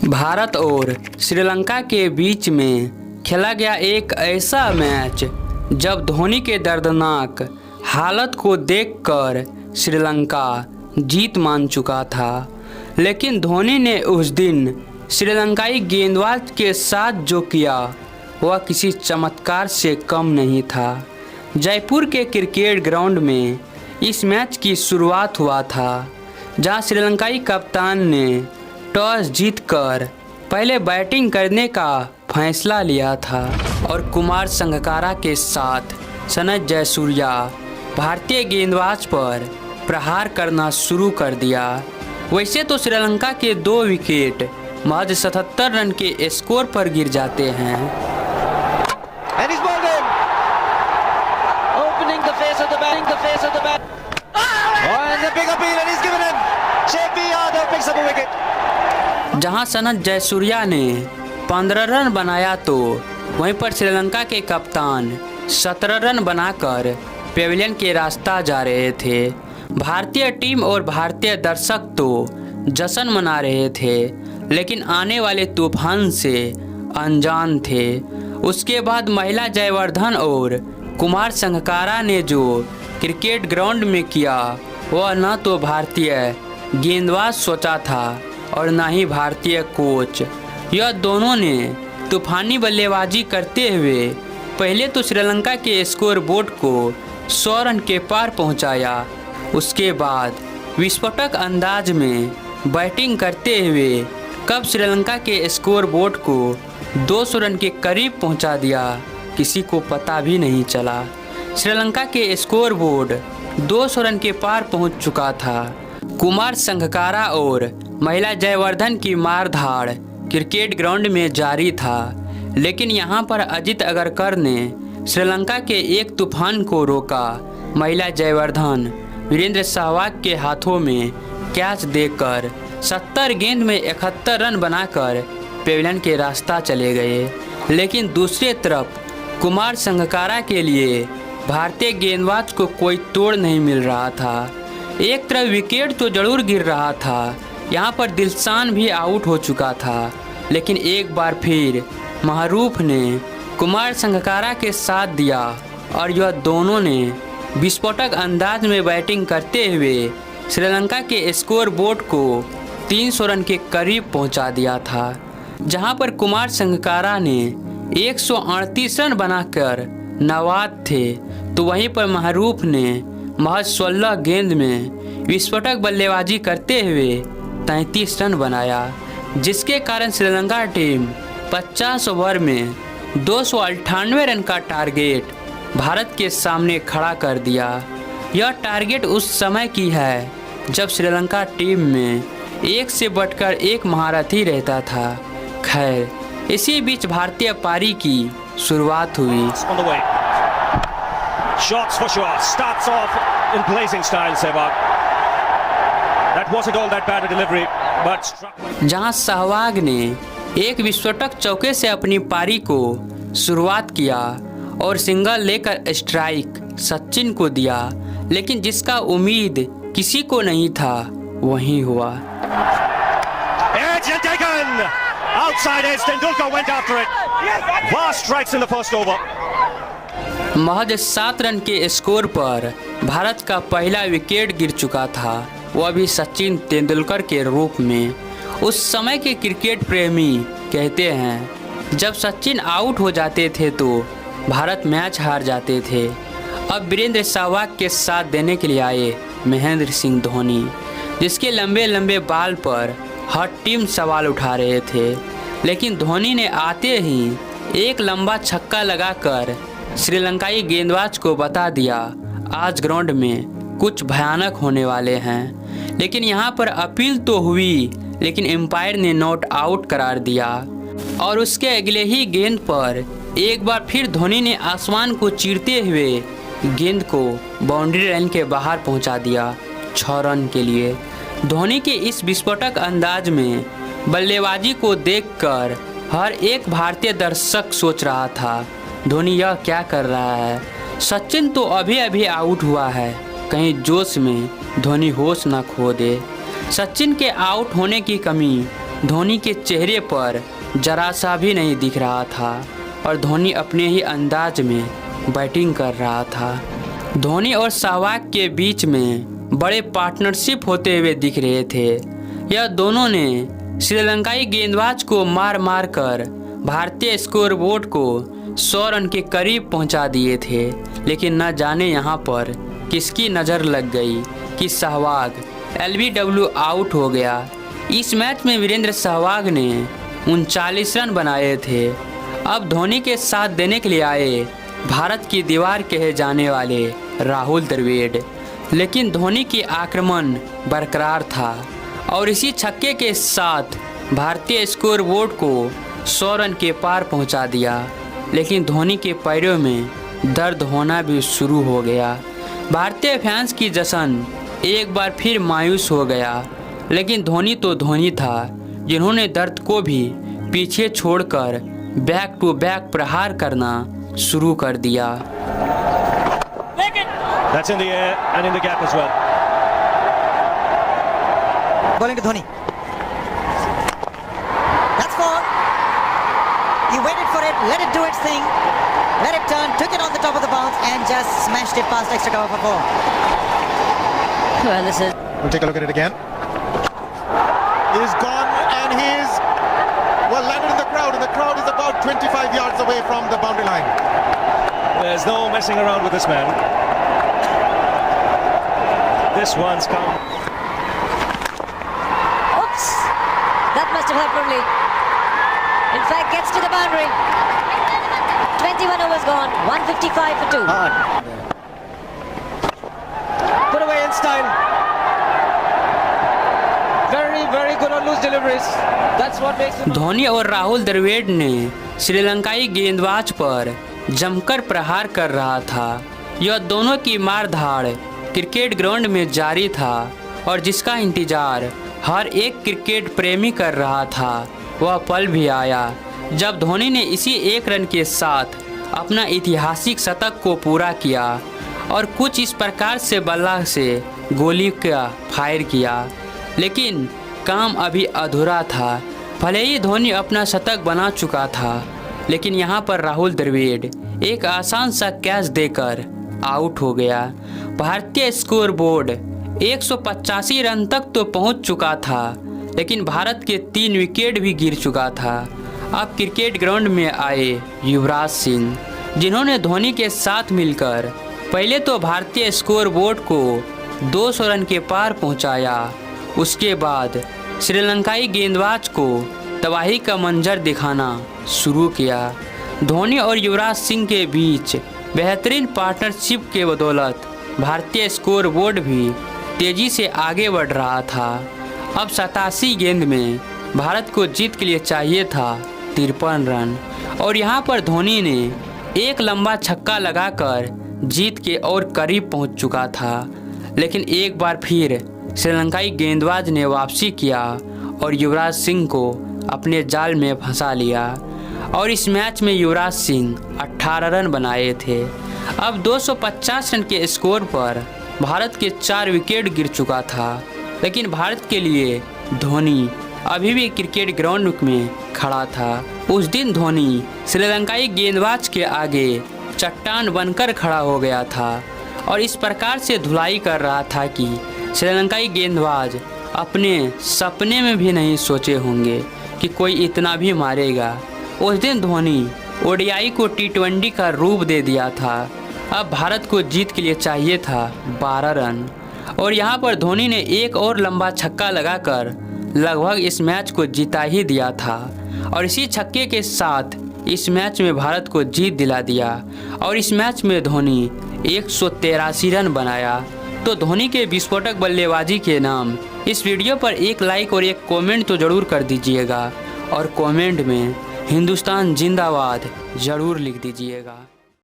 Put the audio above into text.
भारत और श्रीलंका के बीच में खेला गया एक ऐसा मैच जब धोनी के दर्दनाक हालत को देखकर श्रीलंका जीत मान चुका था। लेकिन धोनी ने उस दिन श्रीलंकाई गेंदबाज के साथ जो किया वह किसी चमत्कार से कम नहीं था। जयपुर के क्रिकेट ग्राउंड में इस मैच की शुरुआत हुआ था, जहां श्रीलंकाई कप्तान ने टॉस जीतकर पहले बैटिंग करने का फैसला लिया था और कुमार संगकारा के साथ सनत जयसूर्या भारतीय गेंदबाज पर प्रहार करना शुरू कर दिया। वैसे तो श्रीलंका के 2 विकेट महज 77 रन के स्कोर पर गिर जाते हैं। जहां सनत जयसूर्या ने 15 रन बनाया तो वहीं पर श्रीलंका के कप्तान 17 रन बनाकर पेविलियन के रास्ता जा रहे थे। भारतीय टीम और भारतीय दर्शक तो जश्न मना रहे थे, लेकिन आने वाले तूफान से अनजान थे। उसके बाद महिला जयवर्धन और कुमार संगकारा ने जो क्रिकेट ग्राउंड में किया वह न तो भारतीय गेंदबाज सोचा था और न ही भारतीय कोच। यह दोनों ने तूफानी बल्लेबाजी करते हुए पहले तो श्रीलंका के स्कोर बोर्ड को 100 रन के पार पहुंचाया। उसके बाद विस्फोटक अंदाज में बैटिंग करते हुए कब श्रीलंका के स्कोर बोर्ड को 200 रन के करीब पहुंचा दिया, किसी को पता भी नहीं चला। श्रीलंका के स्कोर बोर्ड 200 रन के पार पहुंच चुका था। कुमार संगकारा और महिला जयवर्धन की मारधाड़ क्रिकेट ग्राउंड में जारी था, लेकिन यहां पर अजित अगरकर ने श्रीलंका के एक तूफान को रोका। महिला जयवर्धन वीरेंद्र सहवाग के हाथों में कैच देकर 70 गेंद में 71 रन बनाकर पेविलियन के रास्ता चले गए। लेकिन दूसरी तरफ कुमार संगकारा के लिए भारतीय गेंदबाज को कोई तोड़ नहीं मिल रहा था। एक तरफ विकेट तो जरूर गिर रहा था, यहाँ पर दिलशान भी आउट हो चुका था, लेकिन एक बार फिर महरूफ ने कुमार संगकारा के साथ दिया और यह दोनों ने विस्फोटक अंदाज में बैटिंग करते हुए श्रीलंका के स्कोर बोर्ड को 300 रन के करीब पहुंचा दिया था। जहां पर कुमार संगकारा ने 138 रन बनाकर नवाद थे, तो वहीं पर महरूफ ने महज 16 गेंद में विस्फोटक बल्लेबाजी करते हुए 33 रन बनाया, जिसके कारण श्रीलंका टीम 50 ओवर में 298 रन का टारगेट भारत के सामने खड़ा कर दिया। यह टारगेट उस समय की है जब श्रीलंका टीम में एक से बढ़कर एक महारथी रहता था। खैर, इसी बीच भारतीय पारी की शुरुआत हुई। Shots for sure. Starts off in blazing style, Sehwag. That wasn't all that bad a delivery, but जहां सहवाग ने एक विस्फोटक चौके से अपनी पारी को शुरुआत किया और सिंगल लेकर स्ट्राइक सचिन को दिया, लेकिन जिसका उम्मीद किसी को नहीं था वही हुआ। Edge and taken. Outside edge, Tendulkar went after it. Vast strikes in the first over. महज 7 रन के स्कोर पर भारत का पहला विकेट गिर चुका था, वह भी सचिन तेंदुलकर के रूप में। उस समय के क्रिकेट प्रेमी कहते हैं जब सचिन आउट हो जाते थे तो भारत मैच हार जाते थे। अब वीरेंद्र सहवाग के साथ देने के लिए आए महेंद्र सिंह धोनी, जिसके लंबे लंबे बाल पर हर टीम सवाल उठा रहे थे, लेकिन धोनी ने आते ही एक लंबा छक्का लगाकर श्रीलंकाई गेंदबाज को बता दिया आज ग्राउंड में कुछ भयानक होने वाले हैं। लेकिन यहां पर अपील तो हुई, लेकिन एम्पायर ने नॉट आउट करार दिया और उसके अगले ही गेंद पर एक बार फिर धोनी ने आसमान को चीरते हुए गेंद को बाउंड्री लाइन के बाहर पहुंचा दिया 6 रन के लिए। धोनी के इस विस्फोटक अंदाज में बल्लेबाजी को देखकर हर एक भारतीय दर्शक सोच रहा था धोनी यह क्या कर रहा है। सचिन तो अभी अभी आउट हुआ है, कहीं जोश में धोनी होश न खो दे। सचिन के आउट होने की कमी धोनी के चेहरे पर जरा सा भी नहीं दिख रहा था और धोनी अपने ही अंदाज में बैटिंग कर रहा था। धोनी और सहवाग के बीच में बड़े पार्टनरशिप होते हुए दिख रहे थे। यह दोनों ने श्रीलंकाई गेंदबाज को मार मार कर भारतीय स्कोरबोर्ड को 100 रन के करीब पहुंचा दिए थे। लेकिन न जाने यहां पर किसकी नज़र लग गई कि सहवाग LBW आउट हो गया। इस मैच में वीरेंद्र सहवाग ने 39 रन बनाए थे। अब धोनी के साथ देने के लिए आए भारत की दीवार कहे जाने वाले राहुल द्रविड़, लेकिन धोनी की आक्रमण बरकरार था और इसी छक्के के साथ भारतीय स्कोरबोर्ड को 100 रन के पार पहुंचा दिया। लेकिन धोनी के पैरों में दर्द होना भी शुरू हो गया। भारतीय फैंस की जश्न एक बार फिर मायूस हो गया। लेकिन धोनी तो धोनी था, जिन्होंने दर्द को भी पीछे छोड़कर बैक टू बैक प्रहार करना शुरू कर दिया। That's in the air and in the gap as well. Bowling to Dhoni. That's four. He waited for it, let it do its thing, let it turn, took it on the top of the bounce and just smashed it past extra cover for four. Well, this is... We'll take a look at it again. He's gone and he's landed in the crowd, and the crowd is about 25 yards away from the boundary line. There's no messing around with this man. This one's come. Oops! That must have happened early. In fact, gets to the boundary. 21 overs gone. 155 for 2. Hard. Put away in style. Very good on loose deliveries. That's what makes him... Dhoni और राहुल द्रविड़ ने श्रीलंकाई गेंदबाज पर जमकर प्रहार कर रहा था। यह दोनों की मारधाड़ क्रिकेट ग्राउंड में जारी था और जिसका इंतजार हर एक क्रिकेट प्रेमी कर रहा था, वह पल भी आया जब धोनी ने इसी 1 रन के साथ अपना ऐतिहासिक शतक को पूरा किया और कुछ इस प्रकार से बल्ला से गोली का फायर किया। लेकिन काम अभी अधूरा था। भले ही धोनी अपना शतक बना चुका था, लेकिन यहाँ पर राहुल द्रविड़ एक आसान सा कैच देकर आउट हो गया। भारतीय स्कोरबोर्ड 185 रन तक तो पहुँच चुका था, लेकिन भारत के 3 विकेट भी गिर चुका था। अब क्रिकेट ग्राउंड में आए युवराज सिंह, जिन्होंने धोनी के साथ मिलकर पहले तो भारतीय स्कोरबोर्ड को 200 रन के पार पहुंचाया। उसके बाद श्रीलंकाई गेंदबाज को तबाही का मंजर दिखाना शुरू किया। धोनी और युवराज सिंह के बीच बेहतरीन पार्टनरशिप के बदौलत भारतीय स्कोरबोर्ड भी तेज़ी से आगे बढ़ रहा था। अब 87 गेंद में भारत को जीत के लिए चाहिए था 53 रन और यहाँ पर धोनी ने एक लंबा छक्का लगाकर जीत के और करीब पहुँच चुका था। लेकिन एक बार फिर श्रीलंकाई गेंदबाज ने वापसी किया और युवराज सिंह को अपने जाल में फंसा लिया और इस मैच में युवराज सिंह 18 रन बनाए थे। अब 250 रन के स्कोर पर भारत के 4 विकेट गिर चुका था, लेकिन भारत के लिए धोनी अभी भी क्रिकेट ग्राउंड में खड़ा था। उस दिन धोनी श्रीलंकाई गेंदबाज के आगे चट्टान बनकर खड़ा हो गया था और इस प्रकार से धुलाई कर रहा था कि श्रीलंकाई गेंदबाज अपने सपने में भी नहीं सोचे होंगे कि कोई इतना भी मारेगा। उस दिन धोनी ODI को T20 का रूप दे दिया था। अब भारत को जीत के लिए चाहिए था 12 रन और यहाँ पर धोनी ने एक और लंबा छक्का लगाकर लगभग इस मैच को जिता ही दिया था और इसी छक्के के साथ इस मैच में भारत को जीत दिला दिया और इस मैच में धोनी 183 रन बनाया। तो धोनी के विस्फोटक बल्लेबाजी के नाम इस वीडियो पर एक लाइक और एक कमेंट तो ज़रूर कर दीजिएगा और कमेंट में हिंदुस्तान जिंदाबाद ज़रूर लिख दीजिएगा।